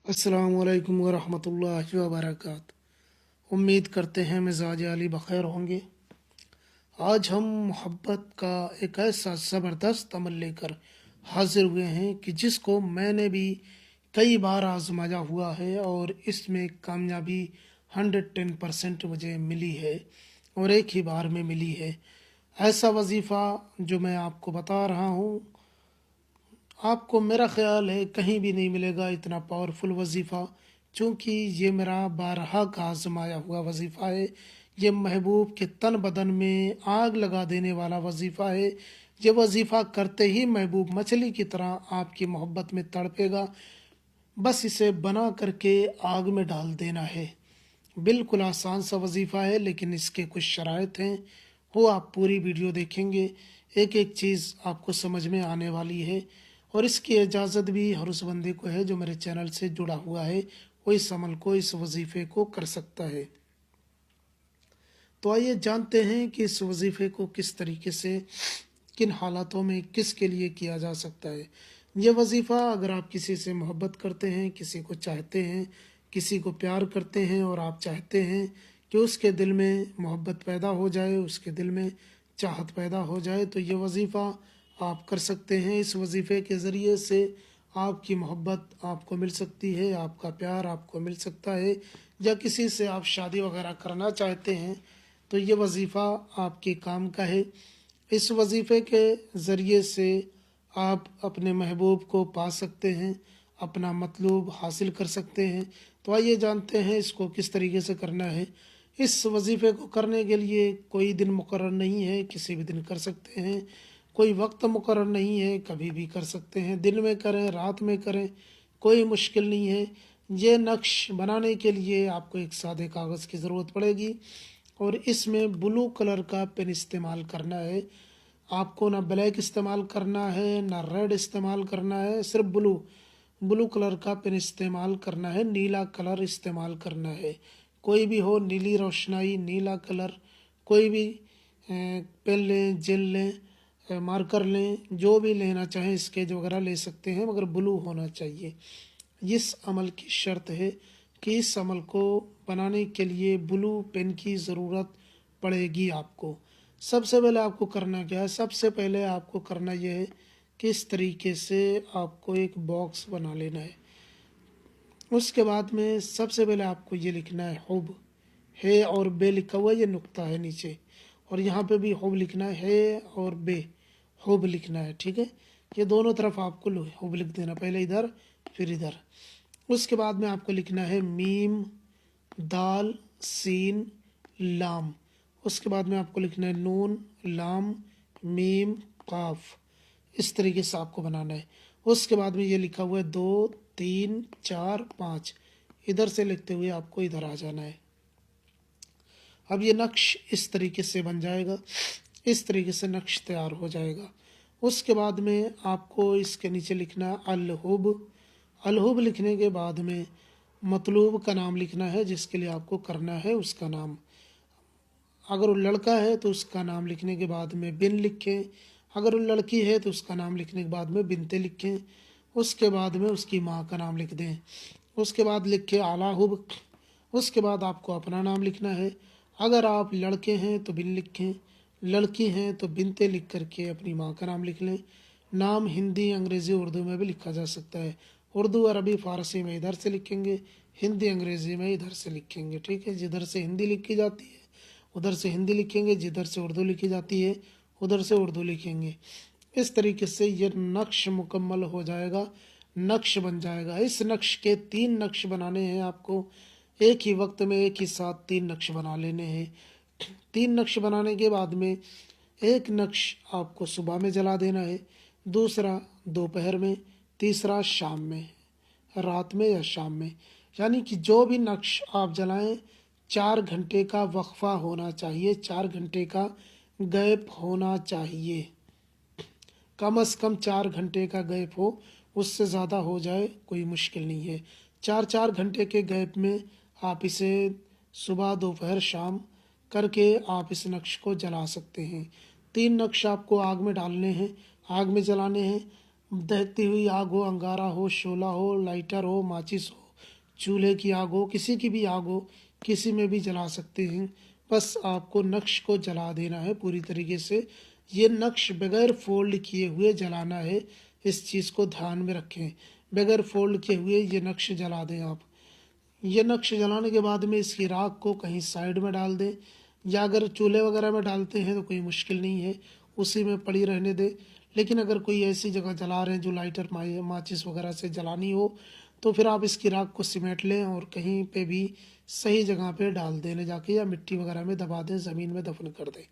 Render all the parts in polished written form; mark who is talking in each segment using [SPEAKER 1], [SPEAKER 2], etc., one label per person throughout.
[SPEAKER 1] अस्सलामु अलैकुम वरहमतुल्लाहि वबरकातुहू। उम्मीद करते हैं मिजाज अली बखैर होंगे। आज हम मोहब्बत का एक ऐसा ज़बरदस्त अमल लेकर हाजिर हुए हैं कि जिसको मैंने भी कई बार आजमाया हुआ है और इसमें कामयाबी 110% मुझे मिली है और एक ही बार में मिली है। ऐसा वजीफ़ा जो मैं आपको बता रहा हूँ, आपको मेरा ख़्याल है कहीं भी नहीं मिलेगा इतना पावरफुल वजीफ़ा, क्योंकि ये मेरा बारहा का आजमाया हुआ वजीफ़ा है। ये महबूब के तन बदन में आग लगा देने वाला वजीफ़ा है। ये वजीफ़ा करते ही महबूब मछली की तरह आपकी मोहब्बत में तड़पेगा। बस इसे बना करके आग में डाल देना है। बिल्कुल आसान सा वजीफ़ा है, लेकिन इसके कुछ शराइत हैं, वो आप पूरी वीडियो देखेंगे एक एक चीज़ आपको समझ में आने वाली है। और इसकी इजाज़त भी हर उस बंदे को है जो मेरे चैनल से जुड़ा हुआ है, वो इस अमल को, इस वजीफ़े को कर सकता है। तो आइए जानते हैं कि इस वजीफ़े को किस तरीके से, किन हालातों में, किसके लिए किया जा सकता है। यह वजीफ़ा अगर आप किसी से मोहब्बत करते हैं, किसी को चाहते हैं, किसी को प्यार करते हैं और आप चाहते हैं कि उसके दिल में मोहब्बत पैदा हो जाए, उसके दिल में चाहत पैदा हो जाए, तो ये वजीफ़ा आप कर सकते हैं। इस वजीफ़े के ज़रिए से आपकी मोहब्बत आपको मिल सकती है, आपका प्यार आपको मिल सकता है। या किसी से आप शादी वगैरह करना चाहते हैं तो ये वजीफ़ा आपके काम का है। इस वजीफ़े के ज़रिए से आप अपने महबूब को पा सकते हैं, अपना मतलूब हासिल कर सकते हैं। तो आइए जानते हैं इसको किस तरीके से करना है। इस वजीफ़े को करने के लिए कोई दिन मुकर्रर नहीं है, किसी भी दिन कर सकते हैं। कोई वक्त मुकर्रर नहीं है, कभी भी कर सकते हैं। दिन में करें, रात में करें, कोई मुश्किल नहीं है। ये नक्श बनाने के लिए आपको एक सादे कागज़ की ज़रूरत पड़ेगी और इसमें ब्लू कलर का पेन इस्तेमाल करना है। आपको ना ब्लैक इस्तेमाल करना है, ना रेड इस्तेमाल करना है, सिर्फ ब्लू कलर का पेन इस्तेमाल करना है, नीला कलर इस्तेमाल करना है। कोई भी हो, नीली रोशनाई, नीला कलर, कोई भी पेन लें, जेल लें, मार्कर लें, जो भी लेना चाहें, स्केच वगैरह ले सकते हैं, मगर ब्लू होना चाहिए। इस अमल की शर्त है कि इस अमल को बनाने के लिए ब्लू पेन की ज़रूरत पड़ेगी आपको। सबसे पहले आपको करना क्या है, सबसे पहले आपको करना यह है कि इस तरीके से आपको एक बॉक्स बना लेना है। उसके बाद में सबसे पहले आपको ये लिखना है हुब, है और बे लिखा हुआ, ये नुक्ता है नीचे, और यहाँ पे भी हुब लिखना है और बे, हुब लिखना है, ठीक है। ये दोनों तरफ आपको हुब लिख देना, पहले इधर फिर इधर। उसके बाद में आपको लिखना है मीम, दाल, सीन, लाम। उसके बाद में आपको लिखना है नून, लाम, मीम, काफ। इस तरीके से आपको बनाना है। उसके बाद में ये लिखा हुआ है 2, 3, 4, 5। इधर से लिखते हुए आपको इधर आ जाना है। अब ये नक्श इस तरीके से बन जाएगा, इस तरीके से नक्श तैयार हो जाएगा। उसके बाद में आपको इसके नीचे लिखना है अलहुब। अलहुब लिखने के बाद में मतलूब का नाम लिखना है, जिसके लिए आपको करना है उसका नाम। अगर वो लड़का है तो उसका नाम लिखने के बाद में बिन लिखें, अगर वो लड़की है तो उसका नाम लिखने के बाद में बिनते लिखें। उसके बाद में उसकी माँ का नाम लिख दें। उसके बाद लिखे आलाहुब। उसके बाद आपको अपना नाम लिखना है। अगर आप लड़के हैं तो बिन लिखें, लड़की हैं तो बिनते लिख करके अपनी माँ का नाम लिख लें। नाम हिंदी, अंग्रेज़ी, उर्दू में भी लिखा जा सकता है। उर्दू, अरबी, फ़ारसी में इधर से लिखेंगे, हिंदी, अंग्रेज़ी में इधर से लिखेंगे, ठीक है। जिधर से हिंदी लिखी जाती है उधर से हिंदी लिखेंगे, जिधर से उर्दू लिखी जाती है उधर से उर्दू लिखेंगे। इस तरीके से ये नक्श मुकम्मल हो जाएगा, नक्श बन जाएगा। इस नक्श के 3 नक्श बनाने हैं आपको, एक ही वक्त में एक ही साथ 3 नक्श बना लेने हैं। 3 नक्श बनाने के बाद में एक नक्श आपको सुबह में जला देना है, दूसरा दोपहर में, तीसरा शाम में, रात में या शाम में। यानी कि जो भी नक्श आप जलाएं 4 घंटे का वक्फा होना चाहिए, 4 घंटे का गैप होना चाहिए। कम से कम 4 घंटे का गैप हो, उससे ज़्यादा हो जाए कोई मुश्किल नहीं है। 4-4 घंटे के गैप में आप इसे सुबह, दोपहर, शाम करके आप इस नक्श को जला सकते हैं। 3 नक्श आपको आग में डालने हैं, आग में जलाने हैं। दहकती हुई आग हो, अंगारा हो, शोला हो, लाइटर हो, माचिस हो, चूल्हे की आग हो, किसी की भी आग हो, किसी में भी जला सकते हैं। बस आपको नक्श को जला देना है पूरी तरीके से। ये नक्श बगैर फोल्ड किए हुए जलाना है, इस चीज़ को ध्यान में रखें। बगैर फोल्ड किए हुए ये नक्श जला दें आप। ये नक्श जलाने के बाद में इसकी राख को कहीं साइड में डाल दें, या अगर चूल्हे वगैरह में डालते हैं तो कोई मुश्किल नहीं है, उसी में पड़ी रहने दें। लेकिन अगर कोई ऐसी जगह जला रहे हैं जो लाइटर माचिस वगैरह से जलानी हो, तो फिर आप इसकी राख को सिमेट लें और कहीं पे भी सही जगह पे डाल दें ले जाके, या मिट्टी वगैरह में दबा दें, ज़मीन में दफन कर दें।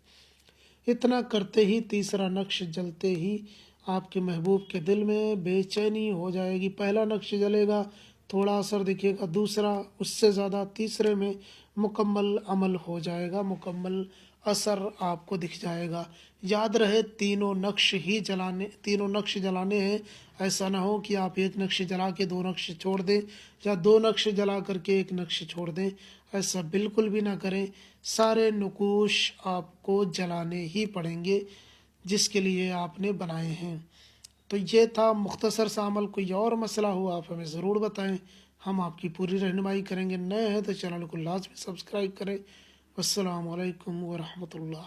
[SPEAKER 1] इतना करते ही तीसरा नक्श जलते ही आपके महबूब के दिल में बेचैनी हो जाएगी। पहला नक्श जलेगा, थोड़ा असर दिखेगा, दूसरा उससे ज़्यादा, तीसरे में मुकम्मल अमल हो जाएगा, मुकम्मल असर आपको दिख जाएगा। याद रहे तीनों नक्श जलाने हैं। ऐसा ना हो कि आप एक नक्श जला के दो नक्श छोड़ दें, या दो नक्श जला करके एक नक्श छोड़ दें। ऐसा बिल्कुल भी ना करें। सारे नकूश आपको जलाने ही पड़ेंगे जिसके लिए आपने बनाए हैं। तो ये था मुख्तसर सा अमल। कोई और मसला हो आप हमें ज़रूर बताएं, हम आपकी पूरी रहनुमाई करेंगे। नए हैं तो चैनल को लाजमी सब्सक्राइब करें। अस्सलामु अलैकुम व रहमतुल्लाह।